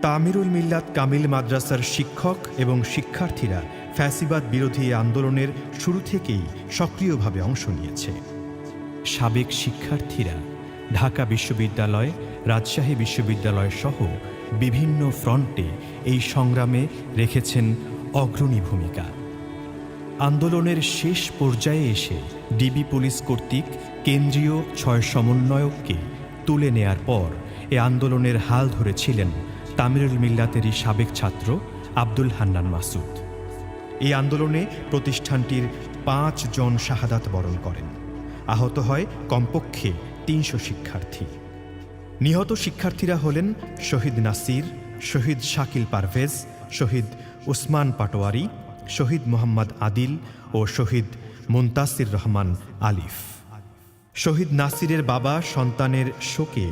তামিরুল মিল্লাত কামিল মাদ্রাসার শিক্ষক এবং শিক্ষার্থীরা ফ্যাসিবাদ বিরোধী আন্দোলনের শুরু থেকেই সক্রিয়ভাবে অংশ নিয়েছে। সাবেক শিক্ষার্থীরা ঢাকা বিশ্ববিদ্যালয়, রাজশাহী বিশ্ববিদ্যালয় সহ বিভিন্ন ফ্রন্টে এই সংগ্রামে রেখেছেন অগ্রণী ভূমিকা। আন্দোলনের শেষ পর্যায়ে এসে ডিবি পুলিশ কর্তৃক কেন্দ্রীয় ৬ সমন্বয়ককে তুলে নেয়ার পর এ আন্দোলনের হাল ধরেছিলেন তামিরুল মিল্লাতেরই সাবেক ছাত্র আব্দুল হান্নান মাসুদ। এই আন্দোলনে প্রতিষ্ঠানটির ৫ জন শাহাদাত বরণ করেন। আহত হয় কমপক্ষে ৩০০ শিক্ষার্থী। নিহত শিক্ষার্থীরা হলেন শহীদ নাসির, শহীদ শাকিল পারভেজ, শহীদ উসমান পাটোয়ারি, শহীদ মোহাম্মদ আদিল ও শহীদ মুনতাসির রহমান আলিফ। শহীদ নাসিরের বাবা সন্তানের শোকে